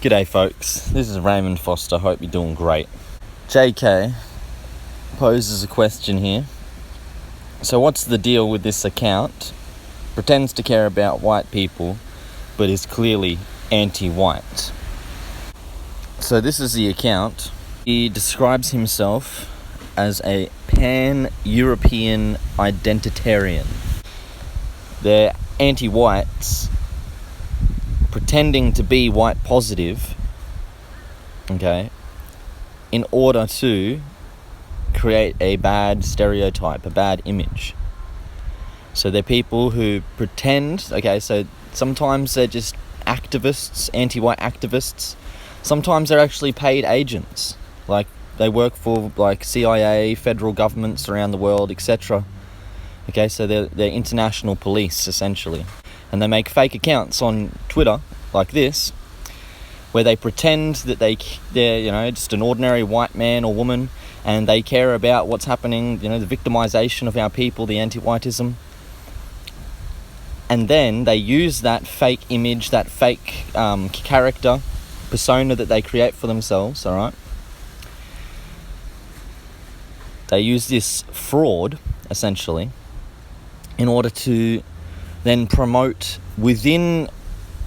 G'day folks, this is Raymond Foster, hope you're doing great. JK poses a question here. So what's the deal with this account? Pretends to care about white people, but is clearly anti-white. So this is the account. He describes himself as a pan-European identitarian. They're anti-whites, pretending to be white positive, okay, in order to create a bad stereotype, a bad image. So they're people who pretend, okay, so sometimes they're just activists, anti-white activists. Sometimes they're actually paid agents, like they work for like CIA, federal governments around the world, etc. Okay, so they're international police essentially. And they make fake accounts on Twitter, like this, where they pretend that they're, just an ordinary white man or woman, and they care about what's happening, the victimization of our people, the anti-whiteism. And then they use that fake image, that fake character, persona that they create for themselves, all right? They use this fraud, essentially, in order to then promote within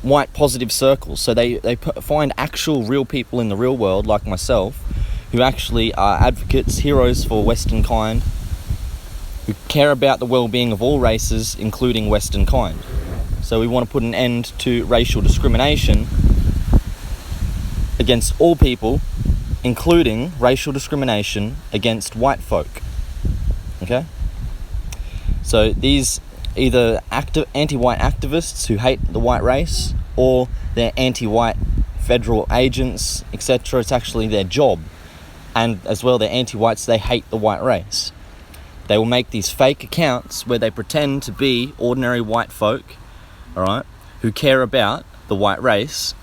white positive circles. So they find actual real people in the real world, like myself, who actually are advocates, heroes for Western kind, who care about the well-being of all races, including Western kind. So we want to put an end to racial discrimination against all people, including racial discrimination against white folk. Okay? So these either anti-white activists who hate the white race, or they're anti-white federal agents, etc. It's actually their job. And as well, they're anti-whites, they hate the white race. They will make these fake accounts where they pretend to be ordinary white folk, alright, who care about the white race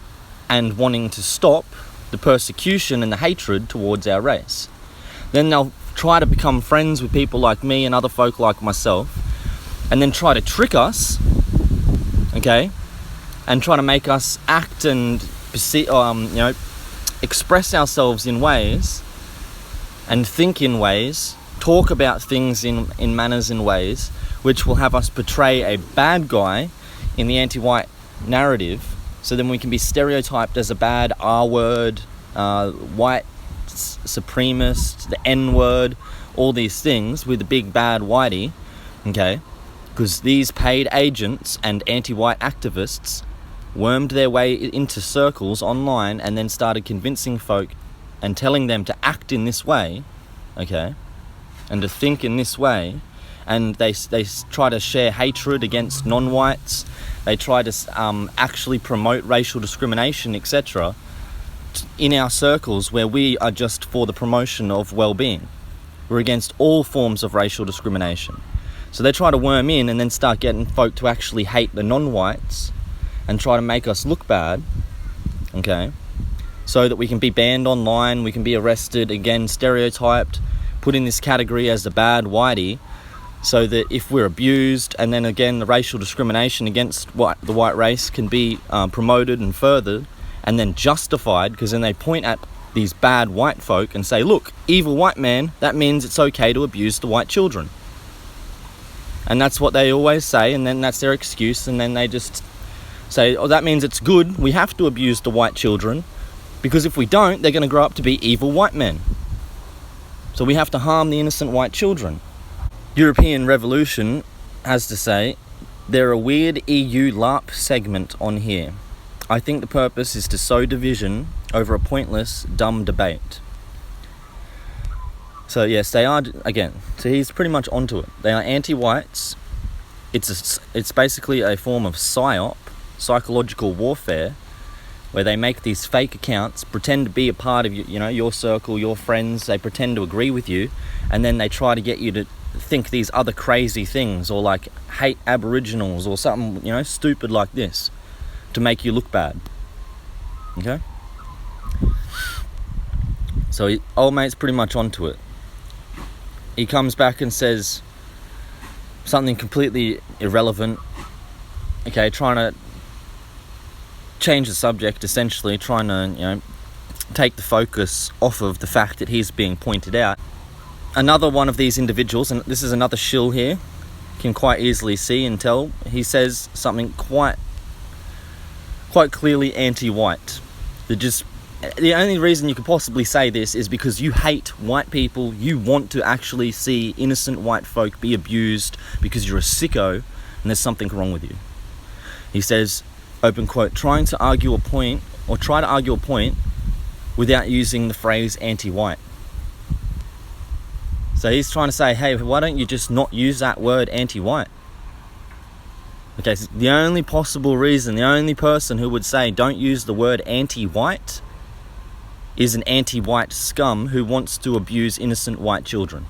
and wanting to stop the persecution and the hatred towards our race. Then they'll try to become friends with people like me and other folk like myself, and then try to trick us, okay, and try to make us act and express ourselves in ways and think in ways, talk about things in manners in ways which will have us portray a bad guy in the anti-white narrative, so then we can be stereotyped as a bad R-word, white supremacist, the N-word, all these things with the big bad whitey, okay? Because these paid agents and anti-white activists wormed their way into circles online and then started convincing folk and telling them to act in this way, okay, and to think in this way, and they try to share hatred against non-whites. They try to actually promote racial discrimination, etc., in our circles where we are just for the promotion of well-being. We're against all forms of racial discrimination. So they try to worm in and then start getting folk to actually hate the non-whites and try to make us look bad, okay, so that we can be banned online, we can be arrested, again, stereotyped, put in this category as the bad whitey, so that if we're abused, and then again the racial discrimination against the white race can be promoted and furthered, and then justified, because then they point at these bad white folk and say, look, evil white man, that means it's okay to abuse the white children. And that's what they always say, and then that's their excuse, and then they just say, oh, that means it's good, we have to abuse the white children, because if we don't, they're going to grow up to be evil white men. So we have to harm the innocent white children. European Revolution has to say, they're a weird EU LARP segment on here. I think the purpose is to sow division over a pointless, dumb debate. So yes, they are, again, so he's pretty much onto it. They are anti-whites. It's basically a form of psyop, psychological warfare, where they make these fake accounts, pretend to be a part of your circle, your friends, they pretend to agree with you, and then they try to get you to think these other crazy things, or like hate Aboriginals or something, stupid like this, to make you look bad. Okay? So old mate's pretty much onto it. He comes back and says something completely irrelevant, okay, trying to change the subject, essentially trying to, take the focus off of the fact that he's being pointed out. Another one of these individuals, and this is another shill here, can quite easily see and tell, he says something quite clearly anti-white. The only reason you could possibly say this is because you hate white people. You want to actually see innocent white folk be abused because you're a sicko and there's something wrong with you. He says, open quote, try to argue a point without using the phrase anti-white. So he's trying to say, hey, why don't you just not use that word anti-white? Okay, so the only possible reason, the only person who would say don't use the word anti-white is an anti-white scum who wants to abuse innocent white children.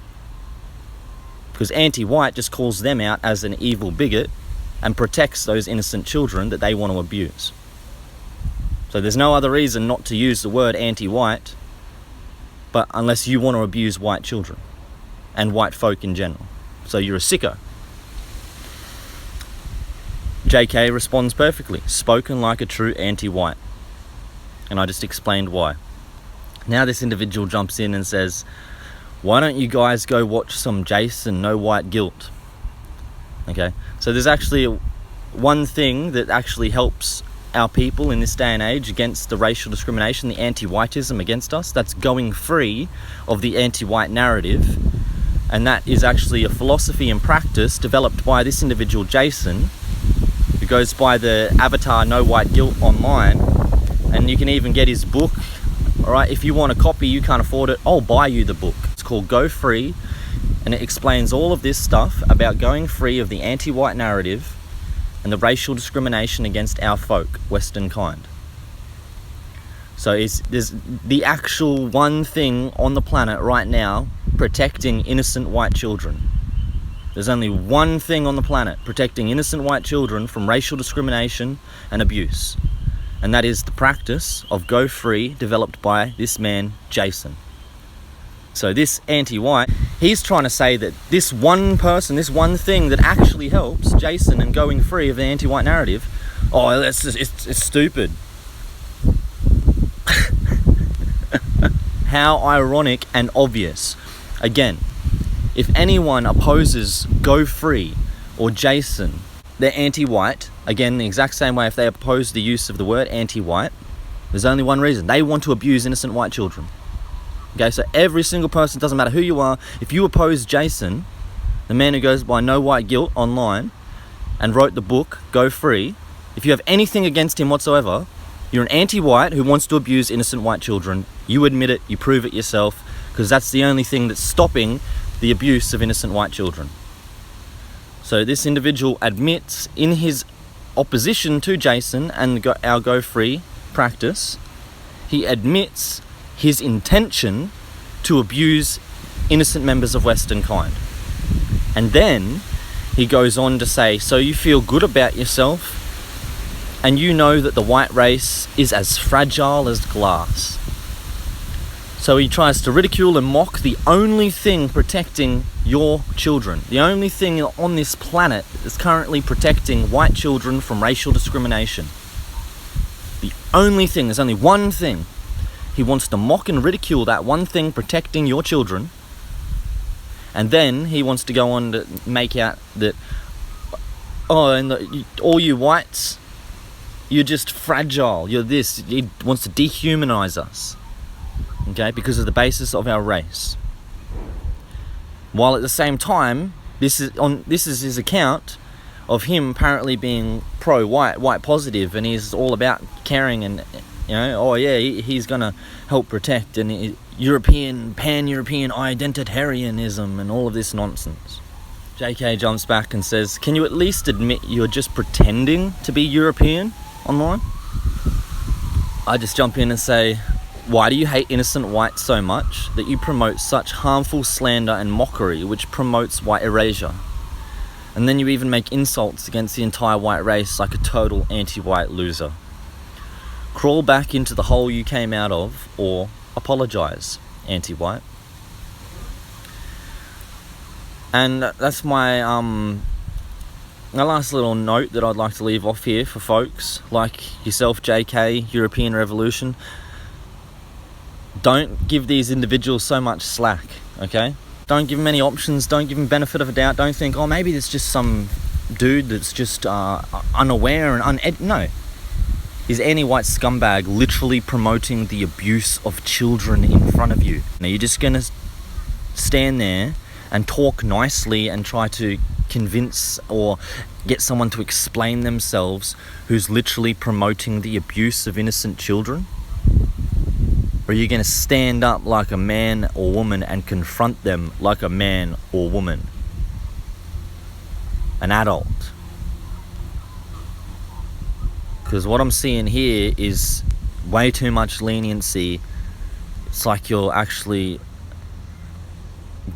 Because anti-white just calls them out as an evil bigot and protects those innocent children that they want to abuse. So there's no other reason not to use the word anti-white, but unless you want to abuse white children and white folk in general. So you're a sicko. JK responds perfectly, spoken like a true anti-white. And I just explained why. Now this individual jumps in and says, why don't you guys go watch some Jason, No White Guilt? Okay, so there's actually one thing that actually helps our people in this day and age against the racial discrimination, the anti-whiteism against us. That's going free of the anti-white narrative. And that is actually a philosophy and practice developed by this individual, Jason, who goes by the avatar No White Guilt online. And you can even get his book. Alright, if you want a copy, you can't afford it, I'll buy you the book. It's called Go Free, and it explains all of this stuff about going free of the anti-white narrative and the racial discrimination against our folk, Western kind. So there's the actual one thing on the planet right now protecting innocent white children. There's only one thing on the planet protecting innocent white children from racial discrimination and abuse. And that is the practice of Go Free, developed by this man, Jason. So this anti-white, he's trying to say that this one person, this one thing that actually helps Jason in going free of the anti-white narrative, it's stupid. How ironic and obvious. Again, if anyone opposes Go Free or Jason, they're anti-white. Again, the exact same way if they oppose the use of the word anti-white, there's only one reason. They want to abuse innocent white children. Okay, so every single person, doesn't matter who you are, if you oppose Jason, the man who goes by No White Guilt online and wrote the book Go Free, if you have anything against him whatsoever, you're an anti-white who wants to abuse innocent white children. You admit it, you prove it yourself, because that's the only thing that's stopping the abuse of innocent white children. So this individual admits in his opposition to Jason and our Go Free practice, he admits his intention to abuse innocent members of Western kind. And then he goes on to say, so you feel good about yourself and you know that the white race is as fragile as glass. So he tries to ridicule and mock the only thing protecting your children. The only thing on this planet that's currently protecting white children from racial discrimination. The only thing, there's only one thing. He wants to mock and ridicule that one thing protecting your children. And then he wants to go on to make out that, all you whites, you're just fragile, you're this. He wants to dehumanize us. Okay, because of the basis of our race. While at the same time, this is his account of him apparently being pro-white, white positive, and he's all about caring and, he's gonna help protect and pan-European identitarianism and all of this nonsense. JK jumps back and says, can you at least admit you're just pretending to be European online? I just jump in and say, why do you hate innocent whites so much that you promote such harmful slander and mockery which promotes white erasure? And then you even make insults against the entire white race like a total anti-white loser. Crawl back into the hole you came out of or apologise, anti-white. And that's my a last little note that I'd like to leave off here for folks like yourself, JK, European Revolution. Don't give these individuals so much slack, okay? Don't give them any options. Don't give them benefit of a doubt. Don't think, oh, maybe there's just some dude that's just unaware and no. Is Antiwhite scumbag literally promoting the abuse of children in front of you? Now, you're just going to stand there and talk nicely and try to convince or get someone to explain themselves who's literally promoting the abuse of innocent children? Or are you going to stand up like a man or woman and confront them like a man or woman? An adult? Because what I'm seeing here is way too much leniency. It's like you're actually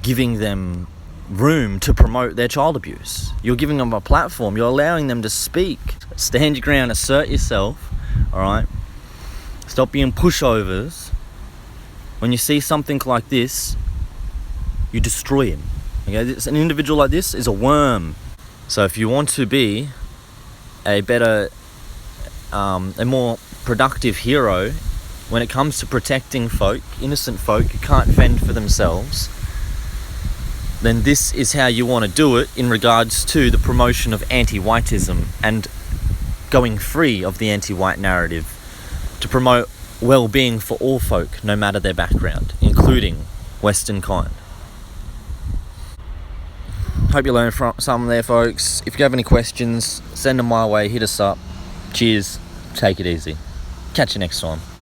giving them room to promote their child abuse. You're giving them a platform. You're allowing them to speak. Stand your ground, assert yourself, alright? Stop being pushovers. When you see something like this, you destroy him. Okay, an individual like this is a worm. So if you want to be a better, a more productive hero when it comes to protecting folk, innocent folk who can't fend for themselves, then this is how you want to do it in regards to the promotion of anti-whiteism and going free of the anti-white narrative to promote well-being for all folk, no matter their background, including Western kind. Hope you learned from some there, folks. If you have any questions, send them my way, hit us up. Cheers, take it easy. Catch you next time.